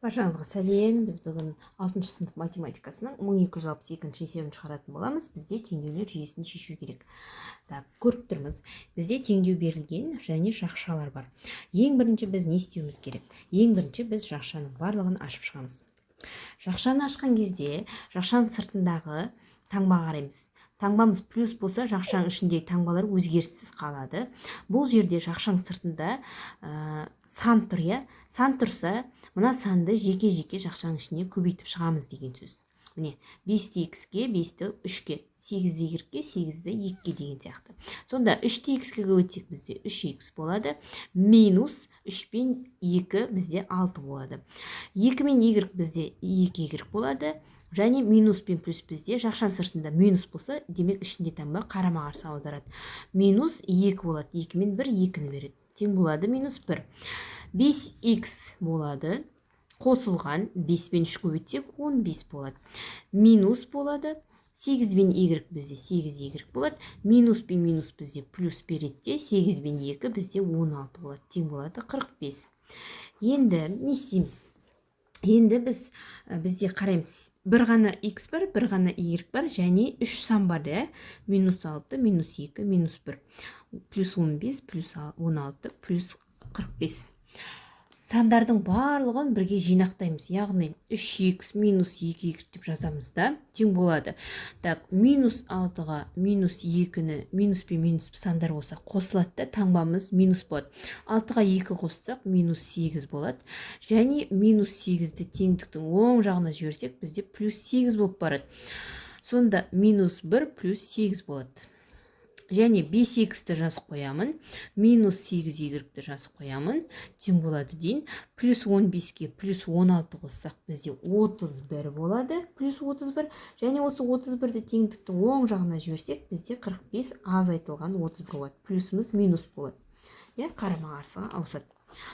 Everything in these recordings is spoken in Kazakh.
Баршаңызға сәлем. Біз бүгін 6 сынып математикасының 1262 есебін шығаратын боламыз. Бізде теңдеулер жүйесін шешу керек. Көріп тұрмыз. Бізде теңдеу берілген және жақшалар бар. Ең бірінші біз не істеуіміз керек? Ең бірінші біз жақшаның барлығын ашып шығамыз. Жақшаны ашқан кезде жақшаның сыртындағы таңбаға қараймыз. Таңбамыз плюс болса, жақшаның ішіндегі таңбалар өзгеріссіз қалады. Бұл жерде жақшаның сыртында сан тұр, сан тұрса, мына санды жеке-жеке жақшаның ішіне көбейтіп шығамыз деген сөз. Міне, 5-ті x-ке, 5-ті 3-ке, 8-ді y-ке, 8-ді 2-ке деген сияқты. Сонда 3-ті x-ке көбейтсек бізде 3x болады, минус 3 пен 2 бізде 6 болады. 2 мен y бізде 2y болады. Және минус пен плюс бізде жақшаның сыртында минус болса, демек ішінде таңба қарама қарсы аударады. Минус 2 болады. 2 мен 1 2-ні береді. Тең болады минус 1. 5x болады. Қосылған 5 пен 3 көбейтсек 15 болады. Минус болады. 8 бен y бізде 8y болады. Минус пен минус бізде плюс береді. 8 бен 2 бізде 16 болады. Тең болады 45. Енді не істейміз? Енді бізде қараймыз. Бір ғана x бар, бір ғана y бар, және 3 сан бар, минус 6, минус 2, минус 1, плюс 15, плюс 16, плюс 45. Сандардың барлығын бірге жинақтаймыз. Яғни 3x минус 2y деп жазамыз да, тең болады. Минус 6-ға минус 2-ні минус пен минус сандар болса қосылады да, таңбамыз минус болады. 6-ға 2 қоссақ минус 8 болады. Және минус 8-ді теңдіктің оң жағына жіберсек бізде плюс 8 болып барады. Сонда минус 1 плюс 8 болады. Және 5x-ті жазып қоямын, минус 8y-ті жазып қоямын, тең болады дейін. Плюс 15-ке плюс 16 қоссақ бізде 31 болады, плюс 31. Және осы 31-ді теңдікті оң жағына жіберсек бізде 45 азайтылған 31 болады. Плюсымыз минус болады. Қарама қарсыға ауысады.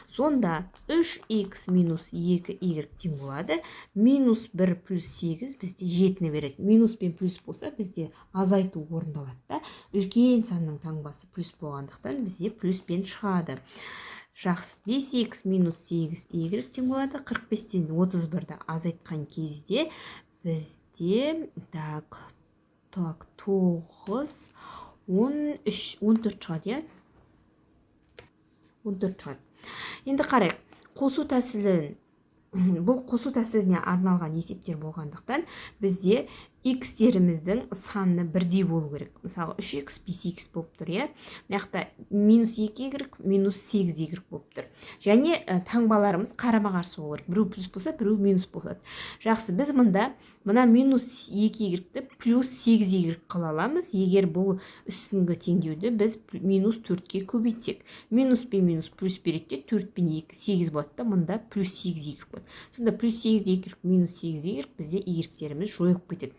Сонда 3x минус 2y тең болады. Минус 1 плюс 8 бізде 7-ні береді. Минус пен плюс болса бізде азайту орындалады. Үлкен санның таңбасы плюс болғандықтан бізде плюс пен шығады. Жақсы. 5x минус 8y тең болады. 45-тен 31-ді азайтқан кезде бізде 9, 13, 14 шығады, 14 шығады. Енді қарайық, қосу тәсілін, бұл қосу тәсіліне арналған есептер болғандықтан бізде x-теріміздің саны бірдей болу керек. Мысалы 3x 5x болып тұр, мынақта минус 2y минус 8y болып тұр. Және таңбаларымыз қарама қарсы болу керек. Біреу плюс болса, біреу минус болады. Жақсы, біз мына минус 2y-ті плюс 8y қыла аламыз, егер бұл үстіңгі теңдеуді біз минус 4-ке көбейтсек. Минус пен минус плюс береді, 4 пен 2 8 болады, мұнда плюс 8y болады. Сонда плюс 8y минус 8y бізде y-теріміз жойып кетеді.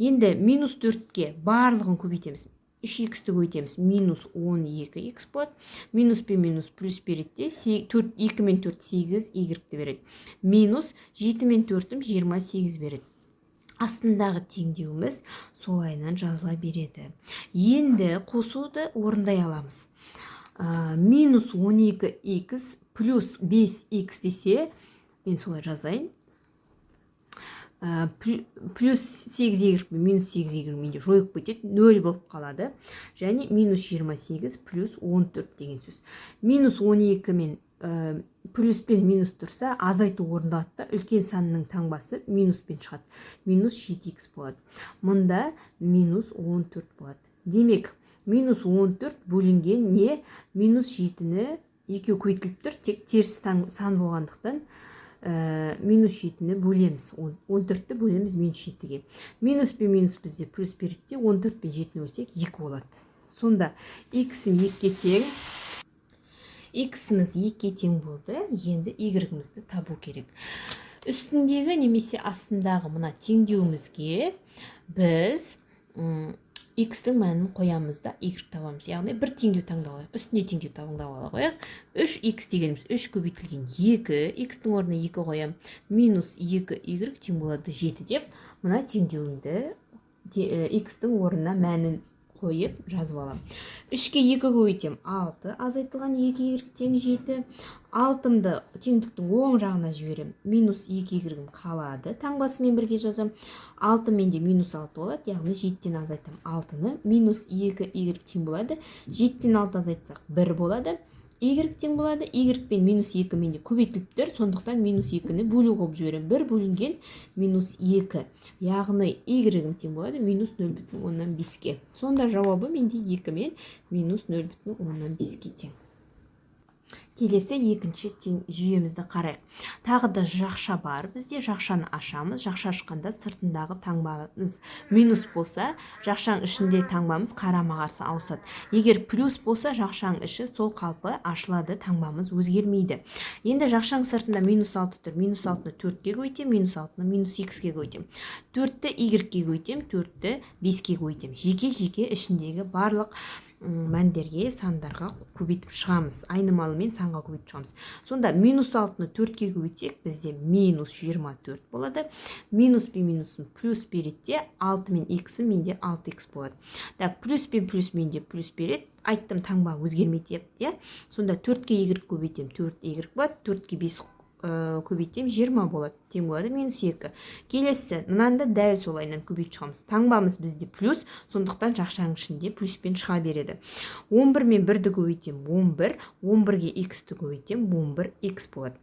Енді минус 4-ке барлығын көбейтеміз. 3x-ті көбейтеміз, минус 12x болады. Минус пен минус плюс береді, 2 мен 4 8y-ті береді. Минус 7 мен 4 28 береді. Астындағы теңдеуіміз солайынан жазыла береді. Енді қосуды орындай аламыз. Минус 12x плюс 5x десе, мен солай жазайын. Плюс 8y минус 8y менде жойып кетеді, 0 болып қалады. Және минус 28 плюс 14 деген сөз. Минус 12 мен плюс пен минус тұрса, азайту орындалады, үлкен санның таңбасы минус пен шығады. Минус 7x болады. Мұнда минус 14 болады. Демек, минус 14 бөлінген не? Минус 7-ні екеу көйтіліп тұр, тек теріс сан болғандықтан минус 7-ні бөлеміз. 14-ті бөлеміз минус 7-ге. Минус пен минус бізде плюс береді, 14 пен 7-ні бөлсек 2 болады. Сонда x-ім 2-ге тең. X-іміз 2-ге тең болды. Енді y-імізді табу керек. Үстіндегі немесе астындағы мына теңдеуімізге біз x-тің мәнін қоямыз да y табамыз. Яғни бір теңдеу таңдап алайық. Үстінде теңдеу таңдап алайық. 3x дегеніміз 3 көбейтілген 2, x-тің орнына 2 қоям, минус 2y тең болады 7 деп, мына теңдеуімді x-тің орнына мәнін қойып жазып аламын. 3-ке 2 көбейтем 6, азайтылған 2y тең 7. 6-ды теңдіктің оң жағына жіберем. Минус 2y қалады. Таңбасымен бірге жазам. 6 менде минус 6 болады. Яғни 7-тен азайтам 6-ны. Минус 2y тең болады. 7-тен 6 азайтсақ 1 болады. Y тең болады. Y пен минус 2 менде көбейтіліп тұр. Сондықтан минус 2-ні бөлу қылып жіберем. 1 бөлінген минус 2. Яғни Y тең болады. Минус 0,5-ке. Сонда жауабы менде 2 мен минус 0,5-ке тең. Келесі екінші жүйемізді қарайық. Тағы да жақша бар. Бізде жақшаны ашамыз. Жақша ашқанда сыртындағы таңбамыз минус болса, жақшаның ішінде таңбамыз қарама-қарсы ауысады. Егер плюс болса, жақшаның іші сол қалпы ашылады, таңбамыз өзгермейді. Енді жақшаның сыртында минус 6 тұр. Минус 6-ны 4-ке көйтем, минус 6-ны минус x-ке көйтем. 4-ті y-ке көйтем, 4-ті 5-ке көйтем. Жеке-жеке ішіндегі барлық мәндерге, сандарға көбейтіп шығамыз. Айнымалымен санға көбейтіп шығамыз. Сонда минус 6-ны 4-ке көбейтсек, бізде минус 24 болады. Минус пен минусын плюс береді, 6 мен x менде 6x болады. Так, плюс пен плюс менде плюс береді. Айттым, таңба өзгермейді деп. Сонда 4-ке y көбейтем, 4y болады. 4-ке 5 көбейтем, 20 болады. Тең болады минус 2. Келесі, мынанда дәл солайынан көбейтіп шығамыз. Таңбамыз бізде плюс, сондықтан жақшаның ішінде плюспен шыға береді. 11 мен 1-ді көбейтем, 11. 11-ге x-ті көбейтем, 11x болады.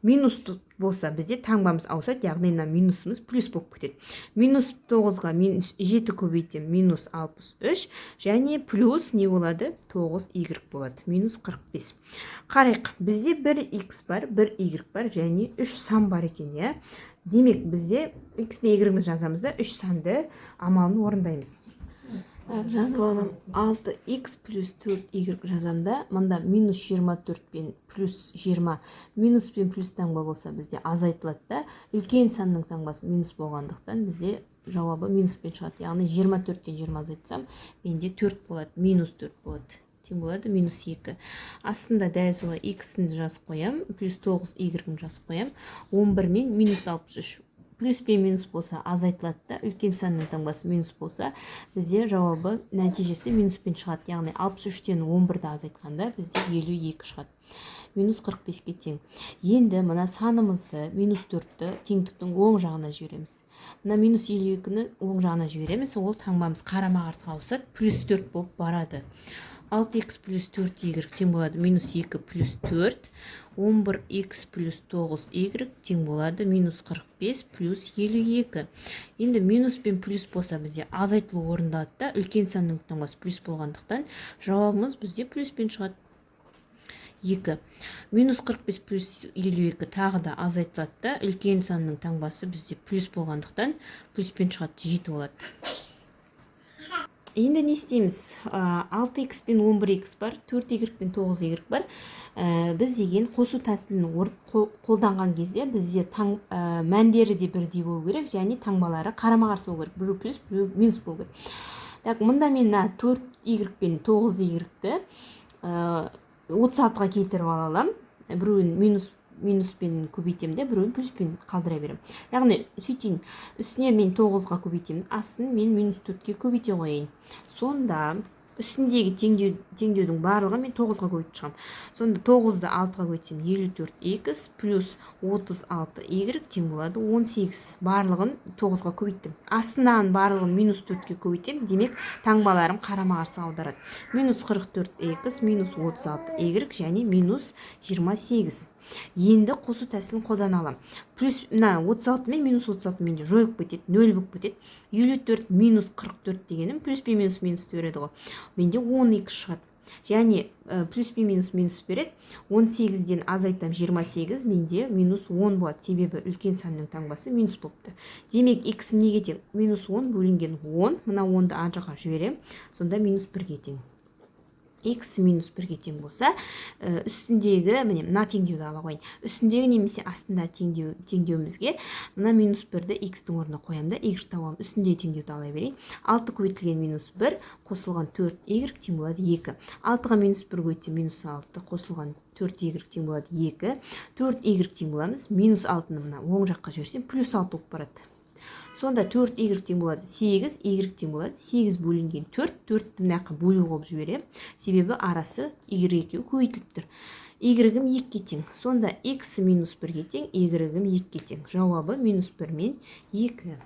Минус болса, бізде таңбамыз ауысады, яғни минусымыз плюс болып кетеді. Минус 9-ға 7 көбейтем, минус 63. Және плюс не болады? 9y болады. Минус 45. Қарайық, бізде 1x бар, 1y бар, және 3 сан бар екен, я. Демек, бізде x пен y жазамыз да, 3 санды амалын орындаймыз. Жазып алам, 6x плюс 4y жазамда, мында минус 24 пен плюс 20, минус пен плюс таңба болса, бізде азайтылады да, үлкен санның таңбасы минус болғандықтан, бізде жауабы минус пен шығады. Яғни 24-тен 20 азайтсам, менде 4 болады, минус 4 болады. Тең болады, минус 2. Астында дәл солай x-ін жазып қоям, плюс 9y-ін жазып қоям, 11 мен минус 63. Плюс пен минус болса азайтылады да, үлкен санның таңбасы минус болса, бізде жауабы нәтижесі минус пен шығады. Яғни 63-тен 11-ді азайтқанда бізде 52 шығады. Минус 45-ке тең. Енді мына санымызды минус 4-ті теңдіктің оң жағына жібереміз. Мына минус 52-ні оң жағына жібереміз, ол таңбамыз қарама-қарсы ауысады, плюс 4 болып барады. 6x плюс 4y тең болады минус 2 плюс 4. 11x плюс 9y тең болады минус 45 плюс 52. Енді минус пен плюс болса, бізде азайтылу орындалады да, үлкен санның таңбасы плюс болғандықтан, жауабымыз бізде плюс пен шығады. 2. Минус 45 плюс 52 тағы да азайтылады да, үлкен санның таңбасы бізде плюс болғандықтан, плюс пен шығады, 7 болады. Енді не істейміз? 6x пен 11x бар, 4y пен 9y бар. Біз деген қосу тәсілін қолданған кезде бізде мәндері де бірдей болу керек, және таңбалары қарама-қарсы болу керек. Біреу плюс, біреу минус болу керек. Так, мұнда мен 4y пен 9y-ті 36-ға келтіріп алалам. Біреуін минуспен көбейтемде, біреуін плюспен қалдыра берем. Яғни, сөйтейін, үстіне мен 9-ға көбейтем, астын мен минус 4-ке көбейте қойын. Сонда, үстіндегі теңдеудің барлығы мен 9-ға көбейтіп шығам. Сонда 9-ды 6-ға көбейтсем 54x плюс 36y тең болады 18. Барлығын 9-ға көбейттім. Астынан барлығын минус 4-ке көбейтем, демек таңбаларым қарама-қарсы аударады. Минус 44x, минус 36y және минус 28. Енді қосу тәсілін қолдана алам. Плюс 36 мен минус 36 менде жойып кетеді, 0 болып кетеді. 54 минус 44 дегенім плюс пен минус береді ғой. Менде 10x шығады. Және плюс пен минус береді. 18-ден азайтам 28, менде минус 10 болады. Себебі үлкен санның таңбасы минус болыпты. Демек, x неге тең? Минус 10 бөлінген 10. Мына 10-ды ар жаққа жіберем. Сонда минус 1-ге тең. X минус 1-ге тең болса, үстіндегі, мына теңдеуді ала қойын. Үстіндегі немесе астында теңдеуімізге мына минус 1-ді x-тің орнына қоямда, y табалым. Үстінде теңдеуді ала берейін. 6 көбейтілген минус 1, қосылған 4y тең болады 2. 6-ға минус 1 көбейтсем минус 6, қосылған 4y тең болады 2. 4y тең боламыз. Минус 6-ны мына оң жаққа жіберсем, плюс 6 болып барады. Сонда 4y тең болады 8, y тең болады 8 бөлінген 4, 4-ті мына жаққа бөлу қылып жіберем. Себебі арасы y екеуі көбейтіліп тұр. Y-ім 2-ге тең. Сонда x минус 1-ге тең, y-ім 2-ге тең. Жауабы -1 мен 2.